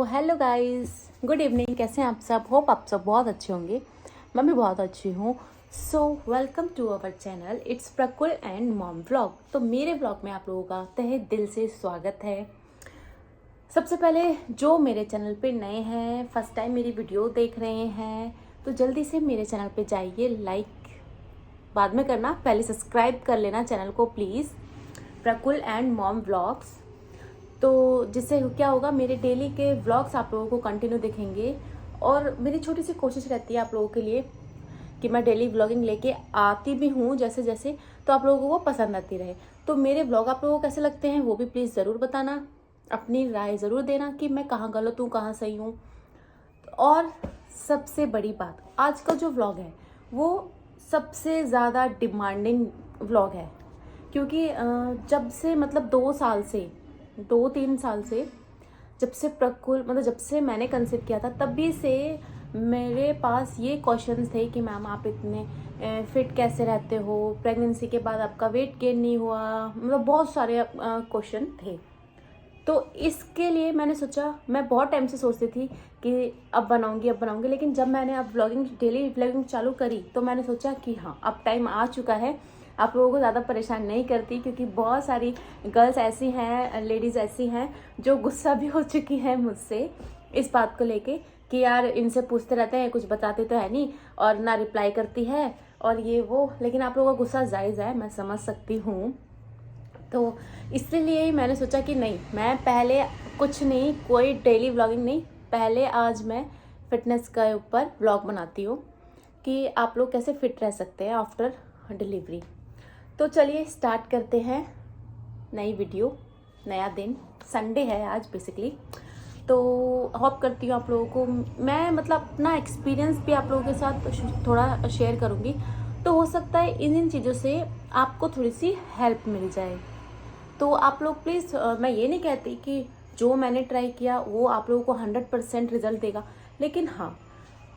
Hello guys, good evening. कैसे हैं आप सब? होप आप सब बहुत अच्छे होंगे। मैं भी बहुत अच्छी हूँ। So welcome to our channel, it's Prakul and mom vlog. तो मेरे व्लॉग में आप लोगों का तहे दिल से स्वागत है। सबसे पहले जो मेरे चैनल पे नए हैं, फर्स्ट टाइम मेरी वीडियो देख रहे हैं, तो जल्दी से मेरे चैनल पे जाइए। लाइक बाद में करना, पहले सब्सक्राइब कर लेना चैनल को प्लीज़, प्रकुल एंड मॉम व्लॉग्स। तो जिससे क्या होगा, मेरे डेली के व्लॉग्स आप लोगों को कंटिन्यू दिखेंगे। और मेरी छोटी सी कोशिश रहती है आप लोगों के लिए कि मैं डेली व्लॉगिंग लेके आती भी हूँ जैसे जैसे, तो आप लोगों को वो पसंद आती रहे। तो मेरे व्लॉग आप लोगों को कैसे लगते हैं वो भी प्लीज़ ज़रूर बताना, अपनी राय ज़रूर देना कि मैं कहाँ गलत हूँ कहाँ सही हूँ। और सबसे बड़ी बात, आज का जो व्लॉग है वो सबसे ज़्यादा डिमांडिंग व्लॉग है, क्योंकि जब से मतलब 2-3 साल से जब से प्रकुल मतलब जब से मैंने कंसीव किया था तभी से मेरे पास ये क्वेश्चंस थे कि मैम आप इतने फिट कैसे रहते हो, प्रेगनेंसी के बाद आपका वेट गेन नहीं हुआ, मतलब बहुत सारे क्वेश्चन थे। तो इसके लिए मैंने सोचा, मैं बहुत टाइम से सोचती थी कि अब बनाऊंगी, लेकिन जब मैंने अब व्लॉगिंग डेली व्लॉगिंग चालू करी तो मैंने सोचा कि हाँ अब टाइम आ चुका है, आप लोगों को ज़्यादा परेशान नहीं करती, क्योंकि बहुत सारी गर्ल्स ऐसी हैं, लेडीज़ ऐसी हैं जो गुस्सा भी हो चुकी हैं मुझसे इस बात को लेके कि यार इनसे पूछते रहते हैं, कुछ बताते तो है नहीं और ना रिप्लाई करती है और ये वो। लेकिन आप लोगों का गुस्सा जायज़ है, मैं समझ सकती हूँ। तो इसलिए ही मैंने सोचा कि नहीं, मैं पहले कुछ नहीं, कोई डेली व्लॉगिंग नहीं, पहले आज मैं फिटनेस के ऊपर व्लॉग बनाती हूँ कि आप लोग कैसे फिट रह सकते हैं आफ्टर डिलीवरी। तो चलिए स्टार्ट करते हैं नई वीडियो, नया दिन, संडे है आज बेसिकली। तो होप करती हूँ आप लोगों को मैं मतलब अपना एक्सपीरियंस भी आप लोगों के साथ थोड़ा शेयर करूँगी, तो हो सकता है इन चीज़ों से आपको थोड़ी सी हेल्प मिल जाए। तो आप लोग प्लीज़, मैं ये नहीं कहती कि जो मैंने ट्राई किया वो आप लोगों को 100% रिजल्ट देगा, लेकिन हाँ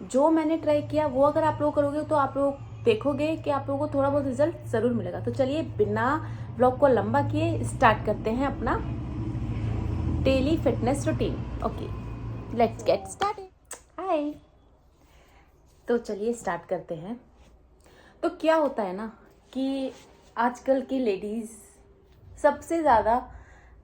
जो मैंने ट्राई किया वो अगर आप लोग करोगे तो आप लोग देखोगे कि आप लोगों को थोड़ा बहुत रिजल्ट ज़रूर मिलेगा। तो चलिए बिना ब्लॉग को लंबा किए स्टार्ट करते हैं अपना daily fitness routine. Okay, let's get started. Hi, तो चलिए स्टार्ट करते हैं। तो क्या होता है ना कि आजकल की लेडीज़ सबसे ज़्यादा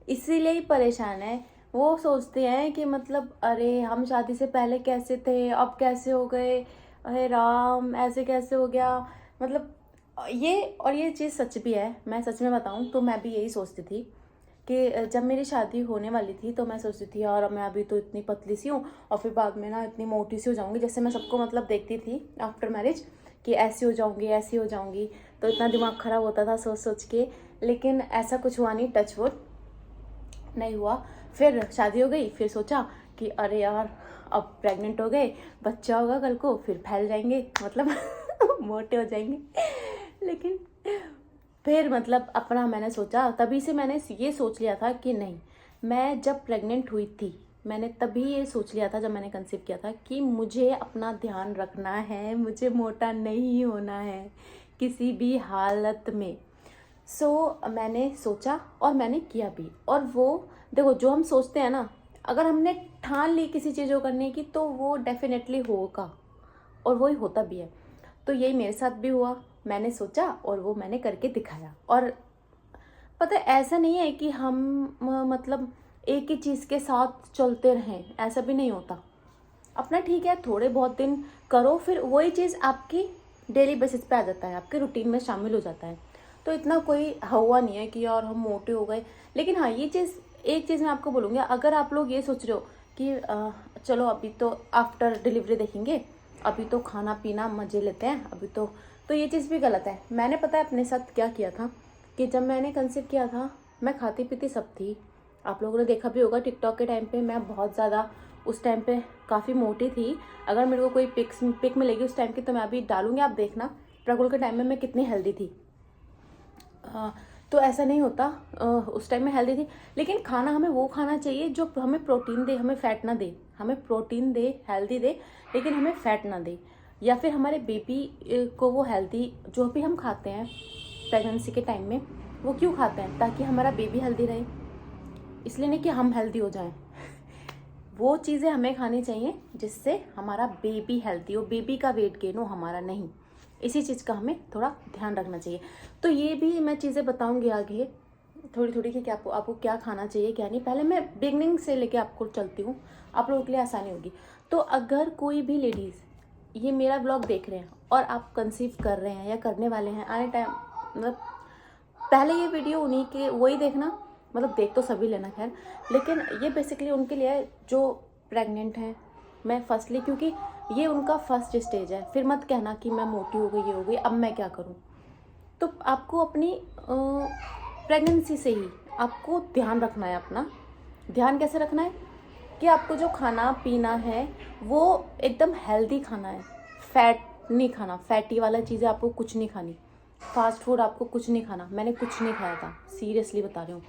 इसीलिए ही परेशान है, वो सोचते हैं कि मतलब अरे हम शादी से पहले कैसे थे, अब कैसे हो गए, अरे राम ऐसे कैसे हो गया। मतलब ये, और ये चीज़ सच भी है, मैं सच में बताऊं तो मैं भी यही सोचती थी कि जब मेरी शादी होने वाली थी तो मैं सोचती थी यार मैं अभी तो इतनी पतली सी हूँ और फिर बाद में ना इतनी मोटी सी हो जाऊंगी, जैसे मैं सबको मतलब देखती थी आफ्टर मैरिज कि ऐसी हो जाऊंगी ऐसी हो जाऊंगी। तो इतना दिमाग ख़राब होता था सोच सोच के, लेकिन ऐसा कुछ हुआ नहीं, टच वुड नहीं हुआ। फिर शादी हो गई, फिर सोचा कि अरे यार अब प्रेग्नेंट हो गए, बच्चा होगा कल को, फिर फैल जाएंगे, मतलब मोटे हो जाएंगे। लेकिन फिर मतलब अपना मैंने सोचा, तभी से मैंने ये सोच लिया था कि नहीं, मैं जब प्रेग्नेंट हुई थी मैंने तभी ये सोच लिया था, जब मैंने कंसीव किया था, कि मुझे अपना ध्यान रखना है, मुझे मोटा नहीं होना है किसी भी हालत में। मैंने सोचा और मैंने किया भी। और वो देखो, जो हम सोचते हैं ना, अगर हमने ठान ली किसी चीज़ को करने की तो वो डेफिनेटली होगा, और वही होता भी है। तो यही मेरे साथ भी हुआ, मैंने सोचा और वो मैंने करके दिखाया। और पता है ऐसा नहीं है कि हम मतलब एक ही चीज़ के साथ चलते रहें, ऐसा भी नहीं होता। अपना ठीक है थोड़े बहुत दिन करो, फिर वही चीज़ आपकी डेली बेसिस पे आ जाता है, आपके रूटीन में शामिल हो जाता है। तो इतना कोई हुआ नहीं है कि यार हम मोटे हो गए। लेकिन हाँ, ये चीज़, एक चीज़ मैं आपको बोलूँगी, अगर आप लोग ये सोच रहे हो कि चलो अभी तो आफ्टर डिलीवरी देखेंगे, अभी तो खाना पीना मज़े लेते हैं, अभी तो ये चीज़ भी गलत है। मैंने पता है अपने साथ क्या किया था कि जब मैंने कंसीव किया था मैं खाती पीती सब थी। आप लोगों ने देखा भी होगा टिकटॉक के टाइम पे मैं बहुत ज़्यादा उस टाइम पे काफ़ी मोटी थी। अगर मेरे को कोई पिक मिलेगी उस टाइम की तो मैं अभी डालूंगी, आप देखना प्रकुल के टाइम में मैं कितनी हेल्दी थी। तो ऐसा नहीं होता, उस टाइम में हेल्दी थी। लेकिन खाना हमें वो खाना चाहिए जो हमें प्रोटीन दे, हमें फैट ना दे। हमें प्रोटीन दे, हेल्दी दे, लेकिन हमें फैट ना दे। या फिर हमारे बेबी को वो हेल्दी जो भी हम खाते हैं प्रेगनेंसी के टाइम में, वो क्यों खाते हैं? ताकि हमारा बेबी हेल्दी रहे, इसलिए नहीं कि हम हेल्दी हो जाएं। वो चीज़ें हमें खानी चाहिए जिससे हमारा बेबी हेल्थी हो, बेबी का वेट गेन हो, हमारा नहीं। इसी चीज़ का हमें थोड़ा ध्यान रखना चाहिए। तो ये भी मैं चीज़ें बताऊंगी आगे थोड़ी थोड़ी कि क्या आपको क्या खाना चाहिए क्या नहीं। पहले मैं बिगनिंग से लेके आपको चलती हूँ, आप लोगों के लिए आसानी होगी। तो अगर कोई भी लेडीज़ ये मेरा ब्लॉग देख रहे हैं और आप कंसीव कर रहे हैं या करने वाले हैं आने टाइम, मतलब पहले ये वीडियो उन्हीं के वही देखना, मतलब देख तो सभी लेना खैर, लेकिन ये बेसिकली उनके लिए है जो प्रेग्नेंट हैं। मैं फर्स्टली, क्योंकि ये उनका फर्स्ट स्टेज है, फिर मत कहना कि मैं मोटी हो गई, ये हो गई, अब मैं क्या करूँ। तो आपको अपनी प्रेगनेंसी से ही आपको ध्यान रखना है। अपना ध्यान कैसे रखना है कि आपको जो खाना पीना है वो एकदम हेल्दी खाना है, फैट नहीं खाना, फैटी वाला चीज़ें आपको कुछ नहीं खानी, फास्ट फूड आपको कुछ नहीं खाना। मैंने कुछ नहीं खाया था, सीरियसली बता रही हूँ।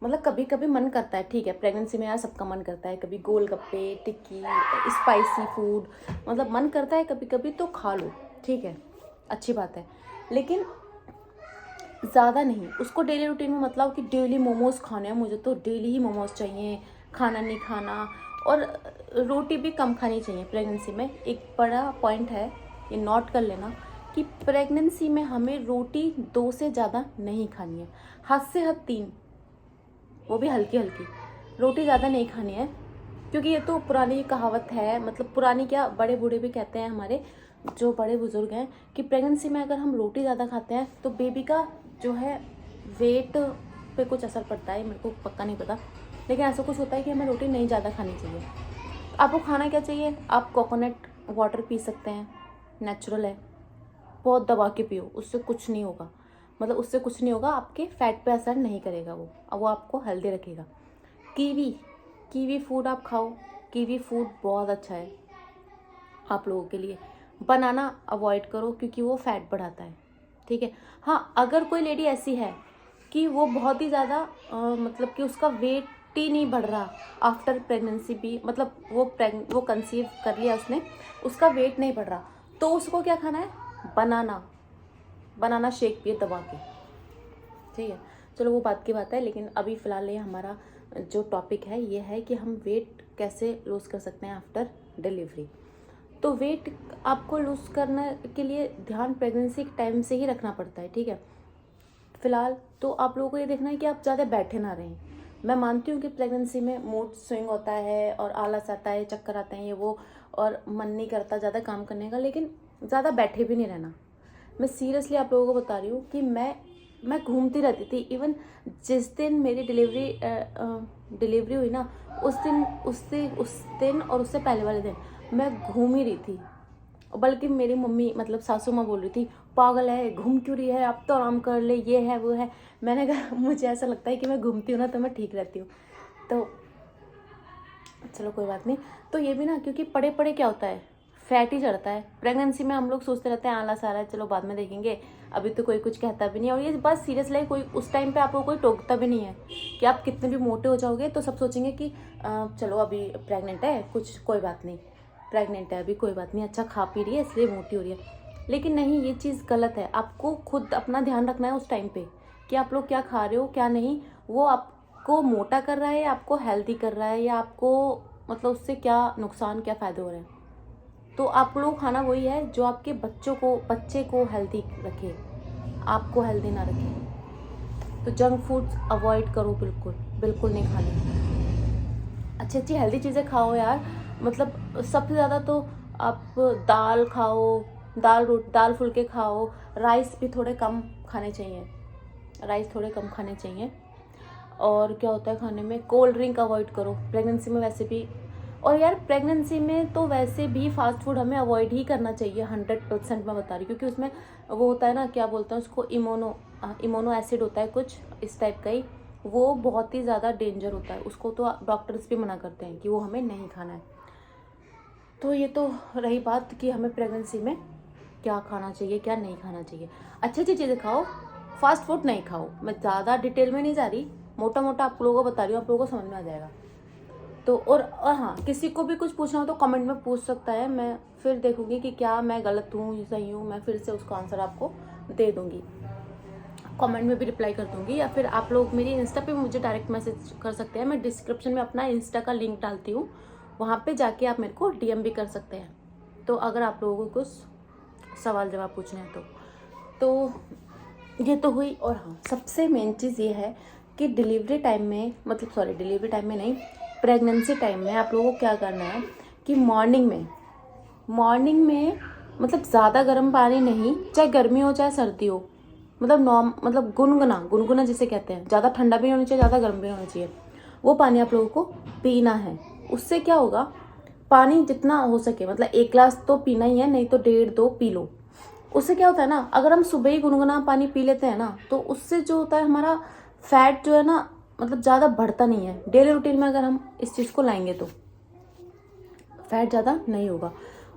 मतलब कभी कभी मन करता है, ठीक है, प्रेगनेंसी में यार सबका मन करता है, कभी गोलगप्पे, टिक्की, स्पाइसी फूड, मतलब मन करता है कभी कभी तो खा लो, ठीक है, अच्छी बात है, लेकिन ज़्यादा नहीं। उसको डेली रूटीन में मतलब कि डेली मोमोज़ खाने हैं मुझे, तो डेली ही मोमोज़ चाहिए, खाना नहीं खाना, और रोटी भी कम खानी चाहिए प्रेगनेंसी में। एक बड़ा पॉइंट है, ये नोट कर लेना कि प्रेगनेंसी में हमें रोटी 2 से ज़्यादा नहीं खानी है, हद से हद 3, वो भी हल्की हल्की, रोटी ज़्यादा नहीं खानी है। क्योंकि ये तो पुरानी कहावत है, मतलब पुरानी क्या, बड़े बूढ़े भी कहते हैं हमारे जो बड़े बुजुर्ग हैं कि प्रेगनेंसी में अगर हम रोटी ज़्यादा खाते हैं तो बेबी का जो है वेट पे कुछ असर पड़ता है, मेरे को पक्का नहीं पता, लेकिन ऐसा कुछ होता है कि हमें रोटी नहीं ज़्यादा खानी चाहिए। आपको खाना क्या चाहिए, आप कोकोनट वाटर पी सकते हैं, नेचुरल है, बहुत दबा के पियो, उससे कुछ नहीं होगा, मतलब उससे कुछ नहीं होगा, आपके फैट पे असर नहीं करेगा, वो आपको हेल्दी रखेगा। कीवी, कीवी फूड आप खाओ, कीवी फूड बहुत अच्छा है आप लोगों के लिए। बनाना अवॉइड करो क्योंकि वो फैट बढ़ाता है, ठीक है। हाँ, अगर कोई लेडी ऐसी है कि वो बहुत ही ज़्यादा मतलब कि उसका वेट ही नहीं बढ़ रहा आफ्टर प्रेगनेंसी भी, मतलब वो कंसीव कर लिया उसने, उसका वेट नहीं बढ़ रहा, तो उसको क्या खाना है, बनाना शेक पिए दबा के, ठीक है। चलो वो बात की बात है, लेकिन अभी फ़िलहाल ये हमारा जो टॉपिक है ये है कि हम वेट कैसे लूज़ कर सकते हैं आफ्टर डिलीवरी। तो वेट आपको लूज़ करने के लिए ध्यान प्रेगनेंसी के टाइम से ही रखना पड़ता है, ठीक है। फ़िलहाल तो आप लोगों को ये देखना है कि आप ज़्यादा बैठे ना रहें। मैं मानती हूँ कि प्रेगनेंसी में मूड स्विंग होता है और आलस आता है, चक्कर आते हैं, ये वो, और मन नहीं करता ज़्यादा काम करने का, लेकिन ज़्यादा बैठे भी नहीं रहना। मैं सीरियसली आप लोगों को बता रही हूँ कि मैं घूमती रहती थी। इवन जिस दिन मेरी डिलीवरी हुई ना, उस दिन और उससे पहले वाले दिन मैं घूम ही रही थी। बल्कि मेरी मम्मी, मतलब सासू माँ बोल रही थी, पागल है, घूम क्यों रही है, अब तो आराम कर ले, ये है वो है। मैंने कहा मुझे ऐसा लगता है कि मैं घूमती हूँ ना तो मैं ठीक रहती हूँ। तो चलो कोई बात नहीं। तो ये भी ना, क्योंकि पड़े पड़े क्या होता है, फैट ही चढ़ता है। प्रेगनेंसी में हम लोग सोचते रहते हैं आलस आ रहा है, चलो बाद में देखेंगे, अभी तो कोई कुछ कहता भी नहीं है। और ये बात सीरियसली है, कोई उस टाइम पे आपको कोई टोकता भी नहीं है कि आप कितने भी मोटे हो जाओगे तो सब सोचेंगे कि चलो अभी प्रेग्नेंट है, कुछ कोई बात नहीं, प्रेग्नेंट है अभी, कोई बात नहीं, अच्छा खा पी रही है इसलिए मोटी हो रही है। लेकिन नहीं, ये चीज़ गलत है। आपको खुद अपना ध्यान रखना है उस टाइम पे कि आप लोग क्या खा रहे हो क्या नहीं, वो आपको मोटा कर रहा है, आपको हेल्दी कर रहा है, या आपको मतलब उससे क्या नुकसान, क्या फ़ायदे हो रहे हैं। तो आप लोग खाना वही है जो आपके बच्चे को हेल्दी रखे, आपको हेल्दी ना रखे। तो जंक फूड्स अवॉइड करो, बिल्कुल बिल्कुल नहीं खाने। अच्छी अच्छी हेल्दी चीज़ें खाओ यार, मतलब सबसे ज़्यादा तो आप दाल खाओ, दाल फुल्के खाओ, राइस भी थोड़े कम खाने चाहिए, राइस थोड़े कम खाने चाहिए। और क्या होता है खाने में, कोल्ड ड्रिंक अवॉइड करो प्रेगनेंसी में वैसे भी। और यार प्रेगनेंसी में तो वैसे भी फास्ट फूड हमें अवॉइड ही करना चाहिए, 100% मैं बता रही हूँ, क्योंकि उसमें वो होता है ना, क्या बोलते हैं उसको, इमोनो एसिड होता है कुछ इस टाइप का ही, वो बहुत ही ज़्यादा डेंजर होता है, उसको तो डॉक्टर्स भी मना करते हैं कि वो हमें नहीं खाना है। तो ये तो रही बात कि हमें प्रेगनेंसी में क्या खाना चाहिए क्या नहीं खाना चाहिए। अच्छी अच्छी चीज़ें खाओ, फास्ट फूड नहीं खाओ। मैं ज़्यादा डिटेल में नहीं जा रही, मोटा मोटा आप लोगों को बता रही हूँ, आप लोगों को समझ में आ जाएगा। तो और हाँ, किसी को भी कुछ पूछना हो तो कमेंट में पूछ सकता है, मैं फिर देखूंगी कि क्या मैं गलत हूँ या सही हूँ, मैं फिर से उसका आंसर आपको दे दूँगी, कमेंट में भी रिप्लाई कर दूँगी। या फिर आप लोग मेरी इंस्टा पे मुझे डायरेक्ट मैसेज कर सकते हैं, मैं डिस्क्रिप्शन में अपना इंस्टा का लिंक डालती हूँ, वहाँ पे जाके आप मेरे को DM भी कर सकते हैं। तो अगर आप लोगों को कुछ सवाल जवाब पूछने हैं तो ये तो हुई। और हाँ, सबसे मेन चीज़ ये है कि डिलीवरी टाइम में, मतलब सॉरी डिलीवरी टाइम में नहीं, प्रेगनेंसी टाइम में आप लोगों को क्या करना है कि मॉर्निंग में मतलब ज़्यादा गर्म पानी नहीं, चाहे गर्मी हो चाहे सर्दी हो, मतलब गुनगुना जिसे कहते हैं, ज़्यादा ठंडा भी नहीं होना चाहिए, ज़्यादा गर्म भी नहीं होना चाहिए, वो पानी आप लोगों को पीना है। उससे क्या होगा, पानी जितना हो सके, मतलब 1 गिलास तो पीना ही है, नहीं तो 1.5-2 पी लो। उससे क्या होता है ना, अगर हम सुबह ही गुनगुना पानी पी लेते हैं ना, तो उससे जो होता है हमारा फैट जो है ना, मतलब ज़्यादा बढ़ता नहीं है। डेली रूटीन में अगर हम इस चीज़ को लाएंगे तो फैट ज़्यादा नहीं होगा।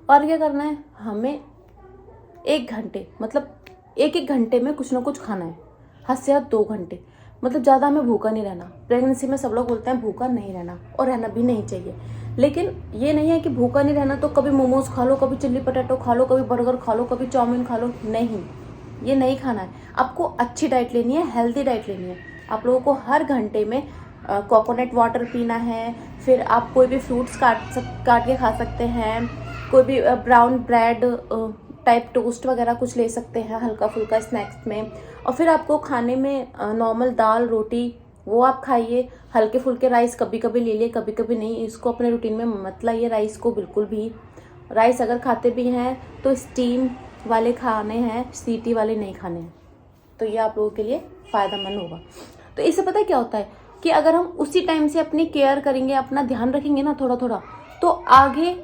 और क्या करना है, हमें 1 घंटे, मतलब 1-1 घंटे में कुछ ना कुछ खाना है, हद से हद 2 घंटे, मतलब ज़्यादा हमें भूखा नहीं रहना। प्रेगनेंसी में सब लोग बोलते हैं भूखा नहीं रहना, और रहना भी नहीं चाहिए। लेकिन ये नहीं है कि भूखा नहीं रहना तो कभी मोमोज खा लो, कभी चिल्ली पटेटो खा लो, कभी बर्गर खा लो, कभी चाउमीन खा लो, नहीं, ये नहीं खाना है। आपको अच्छी डाइट लेनी है, हेल्दी डाइट लेनी है। आप लोगों को हर घंटे में कोकोनट वाटर पीना है। फिर आप कोई भी फ्रूट्स काट के खा सकते हैं, कोई भी ब्राउन ब्रेड टाइप टोस्ट वगैरह कुछ ले सकते हैं हल्का फुल्का स्नैक्स में। और फिर आपको खाने में नॉर्मल दाल रोटी वो आप खाइए। हल्के फुल्के राइस कभी कभी ले लिए, कभी कभी नहीं, इसको अपने रूटीन में मत लाइए राइस को बिल्कुल भी। राइस अगर खाते भी हैं तो स्टीम वाले खाने हैं, सीटी वाले नहीं खाने हैं। तो ये आप लोगों के लिए फ़ायदेमंद होगा। तो इससे पता है क्या होता है कि अगर हम उसी टाइम से अपनी केयर करेंगे, अपना ध्यान रखेंगे ना थोड़ा थोड़ा, तो आगे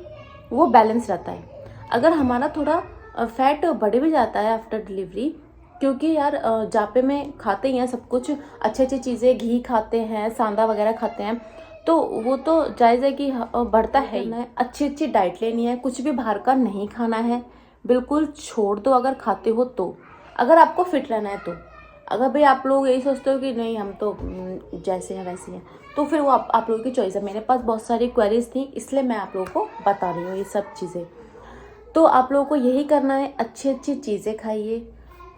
वो बैलेंस रहता है। अगर हमारा थोड़ा फैट बढ़ भी जाता है आफ्टर डिलीवरी, क्योंकि यार जापे में खाते ही हैं सब कुछ, अच्छी अच्छी चीज़ें, घी खाते हैं, सांदा वगैरह खाते हैं, तो वो तो जायज़ है कि बढ़ता है ही। अच्छी अच्छी डाइट लेनी है, कुछ भी बाहर का नहीं खाना है, बिल्कुल छोड़ दो अगर खाते हो तो, अगर आपको फिट रहना है तो। अगर भाई आप लोग यही सोचते हो कि नहीं हम तो जैसे हैं वैसे हैं, तो फिर वो आप लोगों की चॉइस है। मेरे पास बहुत सारी क्वेरीज थी, इसलिए मैं आप लोगों को बता रही हूँ ये सब चीज़ें। तो आप लोगों को यही करना है, अच्छी अच्छी चीज़ें खाइए,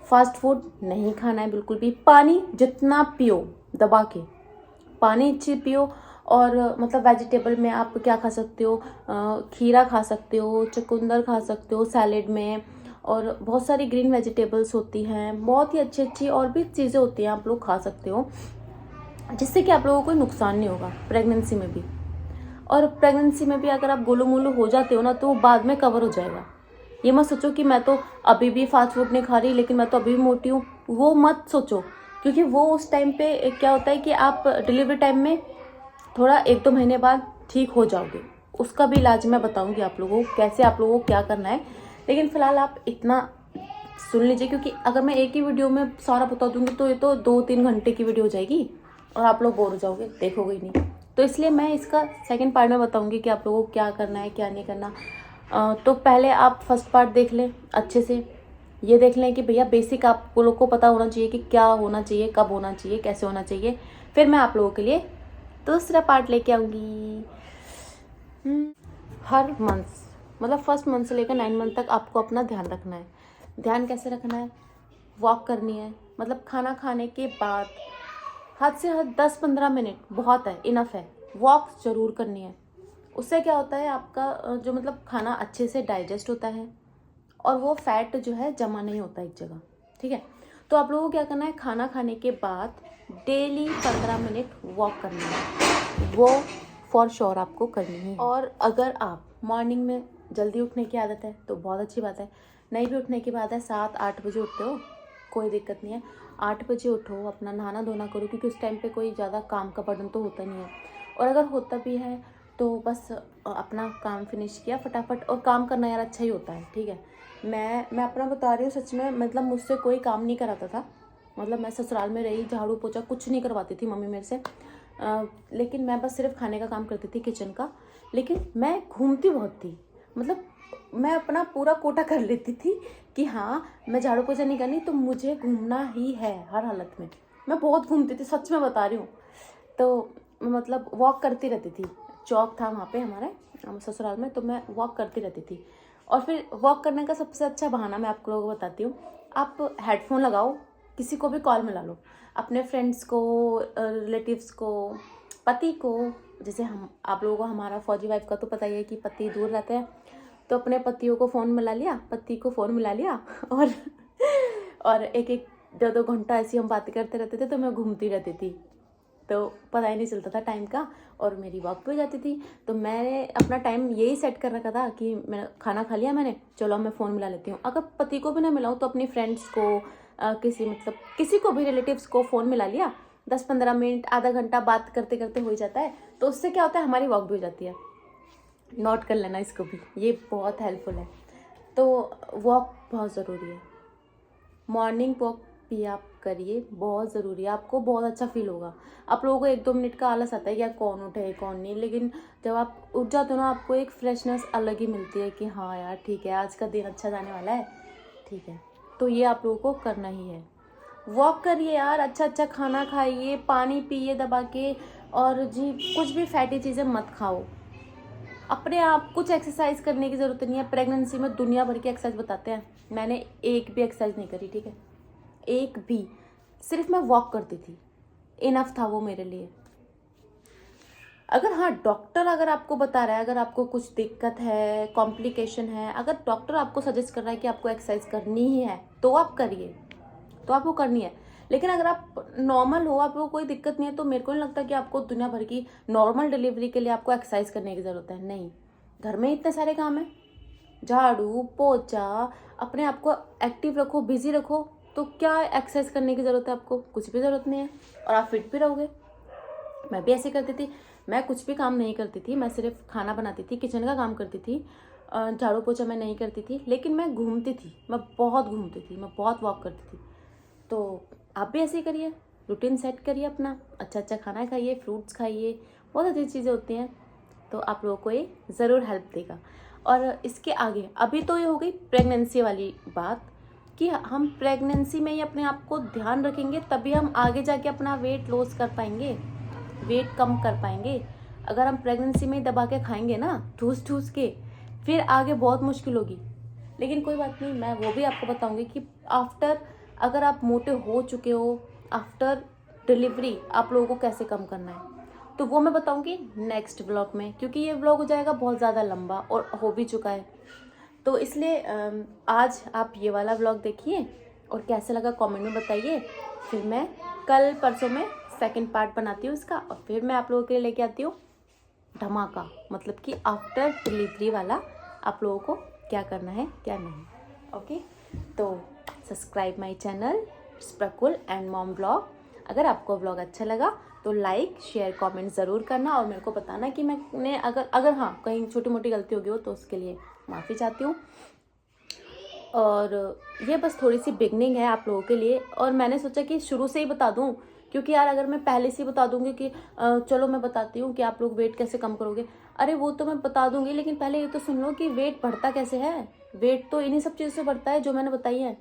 फास्ट फूड नहीं खाना है बिल्कुल भी। पानी जितना पियो, दबा के पानी अच्छी पियो। और मतलब वेजिटेबल में आप क्या खा सकते हो, खीरा खा सकते हो, चुकंदर खा सकते हो सैलेड में, और बहुत सारी ग्रीन वेजिटेबल्स होती हैं, बहुत ही अच्छी अच्छी और भी चीज़ें होती हैं आप लोग खा सकते हो, जिससे कि आप लोगों को नुकसान नहीं होगा प्रेगनेंसी में भी। और प्रेगनेंसी में भी अगर आप गोलू मोलू हो जाते हो ना, तो वो बाद में कवर हो जाएगा। ये मत सोचो कि मैं तो अभी भी फास्ट फूड नहीं खा रही लेकिन मैं तो अभी भी मोटी हूँ, वो मत सोचो, क्योंकि वो उस टाइम पे क्या होता है कि आप डिलीवरी टाइम में थोड़ा 1-2 महीने बाद ठीक हो जाओगे। उसका भी इलाज मैं बताऊंगी आप लोगों को, कैसे आप लोगों को क्या करना है। लेकिन फिलहाल आप इतना सुन लीजिए, क्योंकि अगर मैं एक ही वीडियो में सारा बता दूंगी तो ये तो 2-3 घंटे की वीडियो हो जाएगी और आप लोग बोर हो जाओगे, देखोगे ही नहीं। तो इसलिए मैं इसका सेकंड पार्ट में बताऊंगी कि आप लोगों को क्या करना है क्या नहीं करना। तो पहले आप फर्स्ट पार्ट देख लें अच्छे से, ये देख लें कि भैया बेसिक आप लोग को पता होना चाहिए कि क्या होना चाहिए, कब होना चाहिए, कैसे होना चाहिए। फिर मैं आप लोगों के लिए दूसरा पार्ट लेके आऊँगी। हर मंथ, मतलब फर्स्ट मंथ से लेकर 9 मंथ तक आपको अपना ध्यान रखना है। ध्यान कैसे रखना है, वॉक करनी है, मतलब खाना खाने के बाद हद से हद 10-15 मिनट बहुत है, इनफ है, वॉक ज़रूर करनी है। उससे क्या होता है, आपका जो मतलब खाना अच्छे से डाइजेस्ट होता है और वो फैट जो है जमा नहीं होता एक जगह, ठीक है। तो आप लोगों को क्या करना है, खाना खाने के बाद डेली 15 मिनट वॉक करनी है, वो फॉर श्योर आपको करनी है। और अगर आप मॉर्निंग में जल्दी उठने की आदत है तो बहुत अच्छी बात है, नहीं भी उठने की बात है, 7-8 बजे उठते हो कोई दिक्कत नहीं है, 8 बजे उठो, अपना नहाना धोना करो, क्योंकि उस टाइम पे कोई ज़्यादा काम का बर्डन तो होता नहीं है। और अगर होता भी है तो बस अपना काम फिनिश किया फटाफट, और काम करना यार अच्छा ही होता है, ठीक है। मैं अपना बता रही हूँ सच में, मतलब मुझसे कोई काम नहीं कराता था, मतलब मैं ससुराल में रही, झाड़ू पोछा कुछ नहीं करवाती थी मम्मी मेरे से, लेकिन मैं बस सिर्फ खाने का काम करती थी किचन का। लेकिन मैं घूमती बहुत थी, मतलब मैं अपना पूरा कोटा कर लेती थी कि हाँ मैं झाड़ू पोछा नहीं करनी तो मुझे घूमना ही है हर हालत में। मैं बहुत घूमती थी, सच में बता रही हूँ। तो मतलब वॉक करती रहती थी, चौक था वहाँ पे हमारे ससुराल में, तो मैं वॉक करती रहती थी। और फिर वॉक करने का सबसे अच्छा बहाना मैं आप लोगों को बताती हूँ, आप हेडफोन लगाओ, किसी को भी कॉल मिला लो, अपने फ्रेंड्स को, रिलेटिव्स को, पति को, जैसे हम आप लोगों को हमारा फौजी वाइफ का तो पता ही है कि पति दूर रहते हैं, तो अपने पतियों को फ़ोन मिला लिया, पति को फ़ोन मिला लिया और एक एक 2-2 घंटा ऐसी हम बातें करते रहते थे। तो मैं घूमती रहती थी, तो पता ही नहीं चलता था टाइम का, और मेरी वॉक भी हो जाती थी। तो मैंने अपना टाइम यही सेट कर रखा था कि मैं खाना खा लिया मैंने, चलो मैं फ़ोन मिला लेती हूँ। अगर पति को भी ना मिलाऊँ तो अपनी फ्रेंड्स को, किसी को भी, रिलेटिव्स को फ़ोन मिला लिया, 10-15 मिनट, आधा घंटा बात करते करते हो ही जाता है। तो उससे क्या होता है, हमारी वॉक भी हो जाती है। नोट कर लेना इसको भी, ये बहुत हेल्पफुल है। तो वॉक बहुत ज़रूरी है, मॉर्निंग वॉक भी आप करिए, बहुत ज़रूरी है। आपको बहुत अच्छा फील होगा। आप लोगों को 1-2 मिनट का आलस आता है कि यार कौन उठे कौन नहीं, लेकिन जब आप उठ जाते हो ना, आपको एक फ्रेशनेस अलग ही मिलती है कि हाँ यार ठीक है, आज का दिन अच्छा जाने वाला है, ठीक है। तो ये आप लोगों को करना ही है। वॉक करिए यार, अच्छा अच्छा खाना खाइए, पानी पिए दबा के, और जी कुछ भी फैटी चीज़ें मत खाओ। अपने आप कुछ एक्सरसाइज करने की ज़रूरत नहीं है। प्रेगनेंसी में दुनिया भर की एक्सरसाइज बताते हैं, मैंने एक भी एक्सरसाइज नहीं करी, ठीक है, एक भी। सिर्फ मैं वॉक करती थी, इनफ था वो मेरे लिए। अगर हाँ, डॉक्टर अगर आपको बता रहा है, अगर आपको कुछ दिक्कत है, कॉम्प्लिकेशन है, अगर डॉक्टर आपको सजेस्ट कर रहा है कि आपको एक्सरसाइज करनी ही है, तो आप करिए, तो आपको करनी है। लेकिन अगर आप नॉर्मल हो, आपको कोई दिक्कत नहीं है, तो मेरे को नहीं लगता कि आपको दुनिया भर की नॉर्मल डिलीवरी के लिए आपको एक्सरसाइज करने की ज़रूरत है। नहीं, घर में इतने सारे काम हैं, झाड़ू पोछा, अपने आप को एक्टिव रखो, बिजी रखो, तो क्या एक्सरसाइज करने की ज़रूरत है आपको? कुछ भी ज़रूरत नहीं है, और आप फिट भी रहोगे। मैं भी ऐसे करती थी, मैं कुछ भी काम नहीं करती थी, मैं सिर्फ खाना बनाती थी, किचन का काम करती थी, झाड़ू पोछा मैं नहीं करती थी, लेकिन मैं घूमती थी, मैं बहुत घूमती थी, मैं बहुत वॉक करती थी। तो आप भी ऐसे ही करिए, रूटीन सेट करिए अपना, अच्छा अच्छा खाना खाइए, फ्रूट्स खाइए, बहुत अच्छी चीज़ें होती हैं। तो आप लोगों को ये ज़रूर हेल्प देगा। और इसके आगे, अभी तो ये हो गई प्रेगनेंसी वाली बात कि हम प्रेगनेंसी में ही अपने आप को ध्यान रखेंगे, तभी हम आगे जाके अपना वेट लॉस कर पाएंगे, वेट कम कर पाएंगे। अगर हम प्रेगनेंसी में ही दबा के खाएंगे ना, ठूस ठूस के, फिर आगे बहुत मुश्किल होगी। लेकिन कोई बात नहीं, मैं वो भी आपको बताऊंगी कि आफ्टर, अगर आप मोटे हो चुके हो, आफ्टर डिलीवरी आप लोगों को कैसे कम करना है, तो वो मैं बताऊंगी नेक्स्ट व्लॉग में, क्योंकि ये व्लॉग हो जाएगा बहुत ज़्यादा लंबा और हो भी चुका है। तो इसलिए आज आप ये वाला व्लॉग देखिए, और कैसे लगा कमेंट में बताइए। फिर मैं कल परसों में सेकंड पार्ट बनाती हूँ इसका, और फिर मैं आप लोगों के लिए लेके आती हूँ धमाका, मतलब कि आफ्टर डिलीवरी वाला, आप लोगों को क्या करना है क्या नहीं। ओके, तो subscribe my channel Prakul and mom blog. अगर आपको ब्लॉग अच्छा लगा तो लाइक शेयर कमेंट ज़रूर करना, और मेरे को बताना कि मैंने अगर हाँ कहीं छोटी मोटी गलती होगी हो तो उसके लिए माफ़ी चाहती हूँ। और ये बस थोड़ी सी बिगनिंग है आप लोगों के लिए, और मैंने सोचा कि शुरू से ही बता दूँ, क्योंकि यार अगर मैं पहले से ही बता दूंगी कि चलो मैं बताती हूँ कि आप लोग वेट कैसे कम करोगे, अरे वो तो मैं बता दूंगी, लेकिन पहले ये तो सुन लो कि वेट बढ़ता कैसे है। वेट तो इन्हीं सब चीज़ों से बढ़ता है जो मैंने बताई है।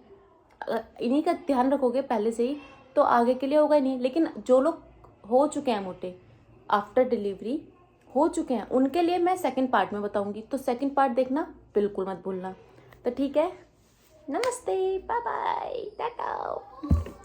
इन्हीं का ध्यान रखोगे पहले से ही तो आगे के लिए होगा ही नहीं। लेकिन जो लोग हो चुके हैं मोटे, आफ्टर डिलीवरी हो चुके हैं, उनके लिए मैं सेकंड पार्ट में बताऊंगी, तो सेकंड पार्ट देखना बिल्कुल मत भूलना। तो ठीक है, नमस्ते, बाय बाय, टाटा।